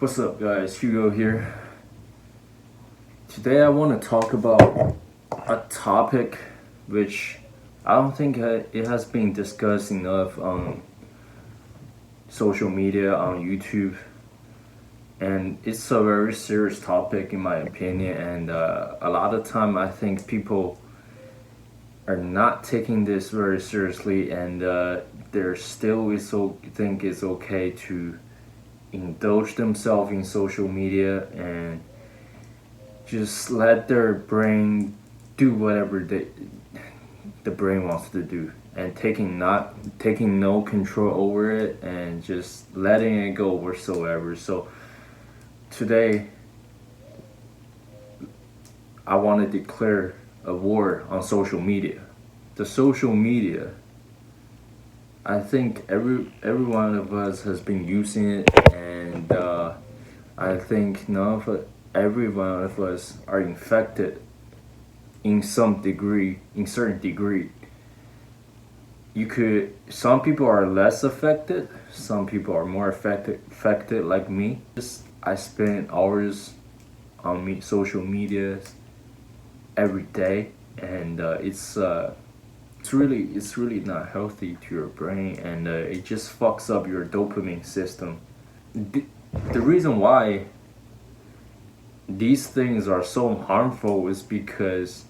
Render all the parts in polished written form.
What's up, guys? Hugo here. Today, I want to talk about a topic which I don't think it has been discussed enough on social media, on YouTube, and it's a very serious topic in my opinion. And a lot of time, I think people are not taking this very seriously, and they're still think it's okay to indulge themselves in social media and just let their brain do whatever the brain wants to do, and taking no control over it and just letting it go whatsoever. So today I want to declare a war on social media. The social media, I think every one of us has been using it, and I think every one of us are infected in some degree, in certain degree. Some people are less affected, some people are more affected like me. I spend hours on social media every day, and it's really not healthy to your brain, and it just fucks up your dopamine system. The reason why these things are so harmful is because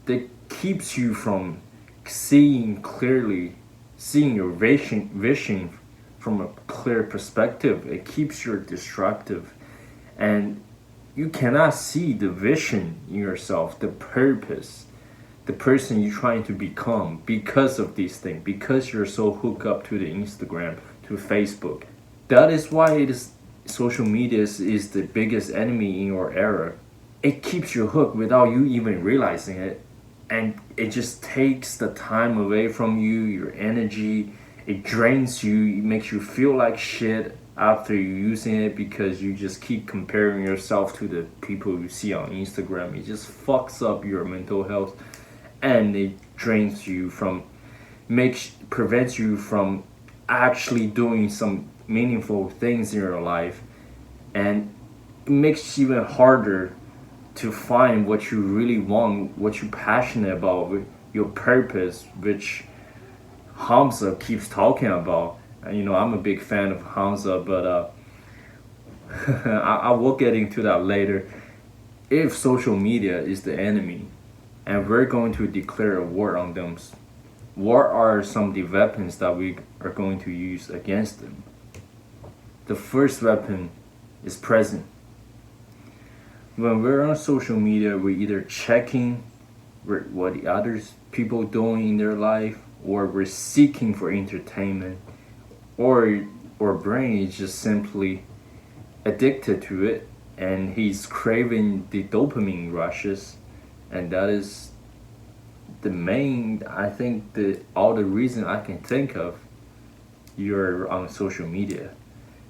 they keeps you from seeing clearly, seeing your vision from a clear perspective. It keeps you destructive, and you cannot see the vision in yourself, the purpose, the person you're trying to become because of these things, because you're so hooked up to the Instagram, to Facebook. That is why social media is the biggest enemy in your era. It keeps you hooked without you even realizing it, and it just takes the time away from you, your energy. It drains you. It makes you feel like shit after you're using it, because you just keep comparing yourself to the people you see on Instagram. It just fucks up your mental health, and it drains you prevents you from actually doing some meaningful things in your life, and it makes it even harder to find what you really want, what you're passionate about, your purpose, which Hamza keeps talking about. I'm a big fan of Hamza, but I will get into that later. If social media is the enemy, and we're going to declare a war on them, what are some of the weapons that we are going to use against them? The first weapon is present. When we're on social media, we're either checking what the others people doing in their life, or we're seeking for entertainment, or our brain is just simply addicted to it, and he's craving the dopamine rushes, and that is the main, I think, all the reason I can think of you're on social media.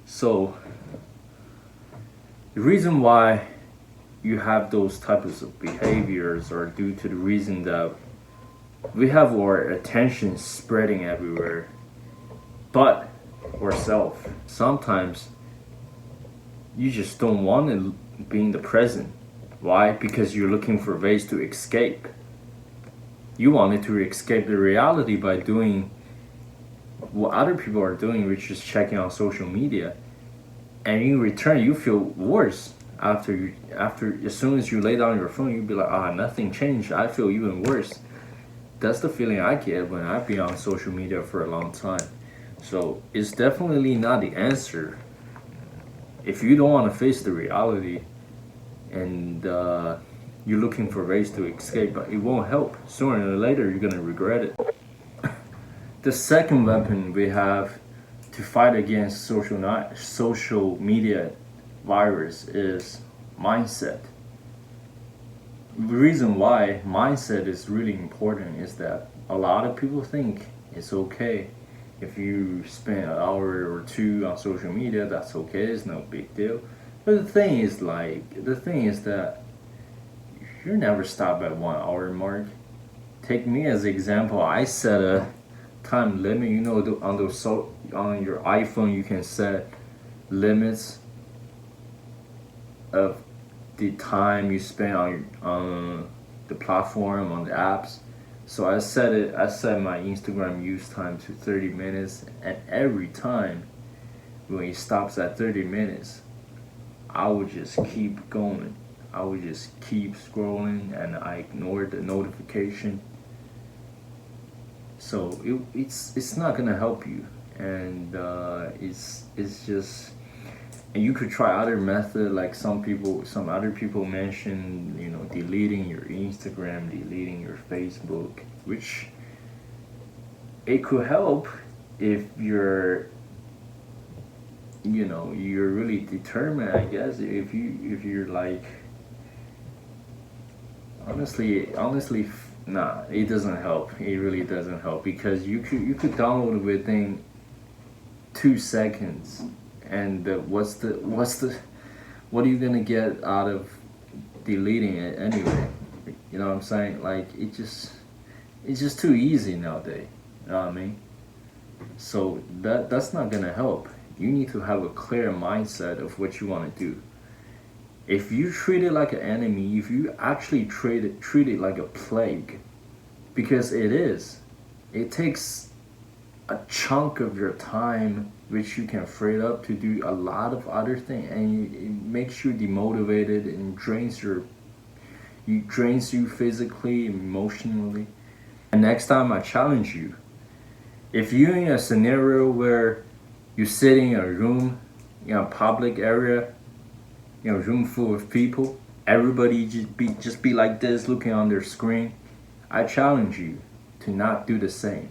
So the reason why you have those types of behaviors are due to the reason that we have our attention spreading everywhere, but ourselves. Sometimes you just don't want to be in the present. Why? Because you're looking for ways to escape. You wanted to escape the reality by doing what other people are doing, which is checking on social media, and in return you feel worse. After as soon as you lay down your phone, you'd be like, nothing changed, I feel even worse. That's the feeling I get when I've been on social media for a long time. So it's definitely not the answer. If you don't want to face the reality, and you're looking for ways to escape, but it won't help. Sooner or later you're gonna regret it. The second weapon we have to fight against social media virus is mindset. The reason why mindset is really important is that a lot of people think it's okay if you spend an hour or two on social media. That's okay, it's no big deal. But the thing is that you never stop at 1 hour mark. Take me as an example. I set a time limit. On your iPhone you can set limits of the time you spend on the platform, on the apps. So I set my Instagram use time to 30 minutes, and every time when it stops at 30 minutes, I would just keep going. I would just keep scrolling, and I ignored the notification. So it's not gonna help you, and it's just. And you could try other method, like some other people mention, deleting your Instagram, deleting your Facebook, which it could help if you're really determined, I guess. If you're like, honestly, nah, it doesn't help. It really doesn't help, because you could download it within 2 seconds, and what are you gonna get out of deleting it anyway? You know what I'm saying? Like, it's just too easy nowadays. You know what I mean? So that's not gonna help. You need to have a clear mindset of what you want to do. If you treat it like an enemy, if you actually treat it like a plague, because it is, it takes a chunk of your time which you can free it up to do a lot of other things, and it makes you demotivated and drains you physically, emotionally. And next time I challenge you, if you're in a scenario where you're sitting in a room, in a public area, in a room full of people, everybody just be like this, looking on their screen, I challenge you to not do the same.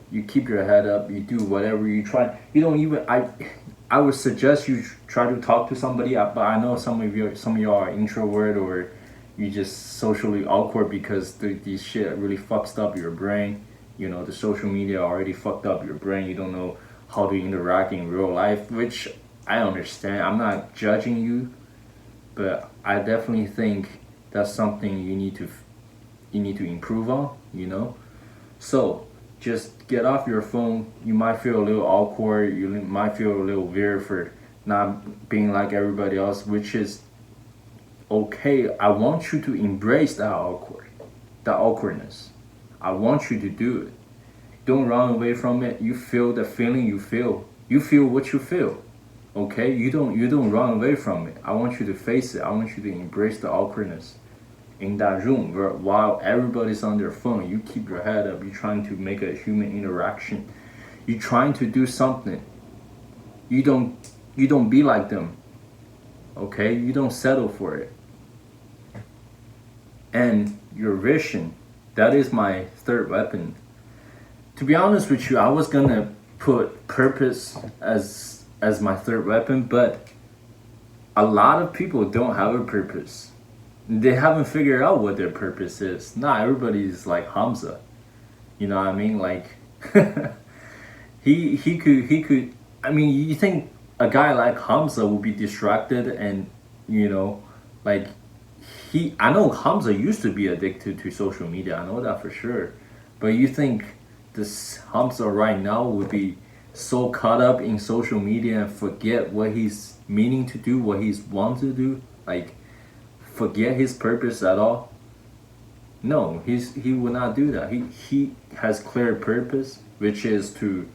You keep your head up. You do whatever you try. You don't even. I would suggest you try to talk to somebody. But I know some of y'all are introvert, or you just socially awkward because these shit really fucks up your brain. The social media already fucked up your brain. You don't know how to interact in real life, which I understand. I'm not judging you, but I definitely think that's something you need to improve on. So just get off your phone. You might feel a little awkward. You might feel a little weird for not being like everybody else, which is okay. I want you to embrace that awkwardness. I want you to do it. Don't run away from it. You feel the feeling you feel. You feel what you feel. Okay? You don't run away from it. I want you to face it. I want you to embrace the awkwardness in that room, where while everybody's on their phone, you keep your head up. You're trying to make a human interaction. You're trying to do something. You don't be like them. Okay? You don't settle for it. And your vision, that is my third weapon. To be honest with you, I was gonna put purpose as my third weapon, but a lot of people don't have a purpose. They haven't figured out what their purpose is. Not everybody's like Hamza. You know what I mean? Like he could. I mean, you think a guy like Hamza would be distracted, and like I know Hamza used to be addicted to social media. I know that for sure. But you think this Hamza right now would be so caught up in social media and forget what he's meaning to do, what he's want to do, like forget his purpose at all? No, he would not do that. He has clear purpose, which is to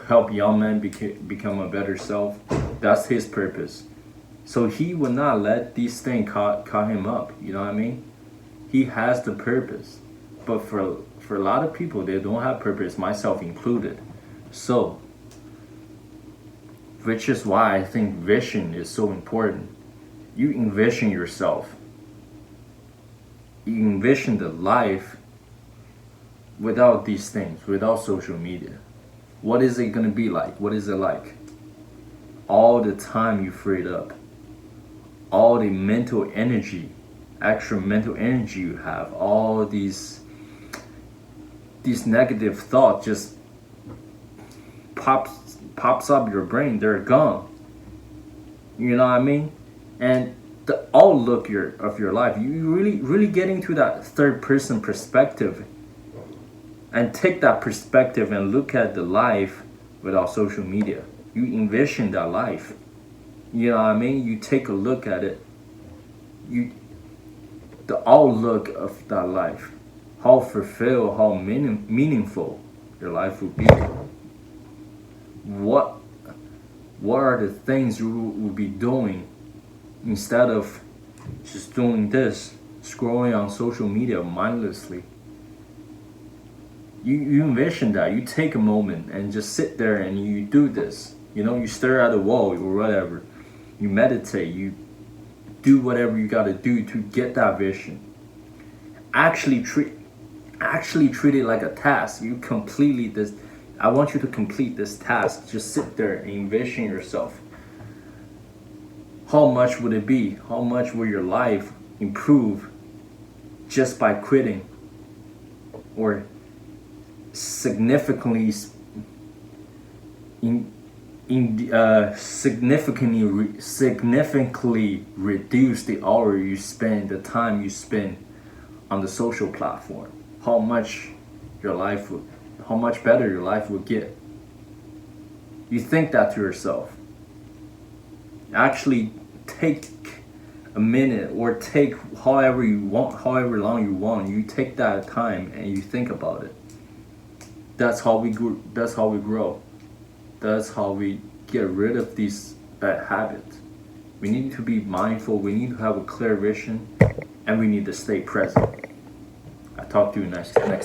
help young men become a better self. That's his purpose. So he would not let these things caught him up. You know what I mean? He has the purpose. But for a lot of people, they don't have purpose, myself included. So, which is why I think vision is so important. You envision yourself. You envision the life without these things, without social media. What is it going to be like? What is it like? All the time you freed up. All the mental energy, extra mental energy you have, all these negative thoughts just pops up your brain. They're gone. You know what I mean? And the outlook of your life, you really get into that third person perspective, and take that perspective and look at the life without social media. You envision that life. You know what I mean? You take a look at it. You the outlook of that life, how fulfilled, how meaningful your life would be. What what are the things you will be doing instead of just doing this, scrolling on social media mindlessly? You envision that. You take a moment and just sit there and you do this. You know, you stare at the wall or whatever. You meditate. You do whatever you got to do to get that vision. Actually treat actually treat it like a task. You completely this. I want you to complete this task. Just sit there and envision yourself. How much would it be? How much will your life improve just by quitting, or significantly in significantly reduce the hour you spend, the time you spend on the social platform? How much your life would, how much better your life would get? You think that to yourself. Actually take a minute, or take however you want, however long you want. You take that time and you think about it. That's how we grow. That's how we grow. That's how we get rid of these bad habits. We need to be mindful. We need to have a clear vision, and we need to stay present. I talk to you next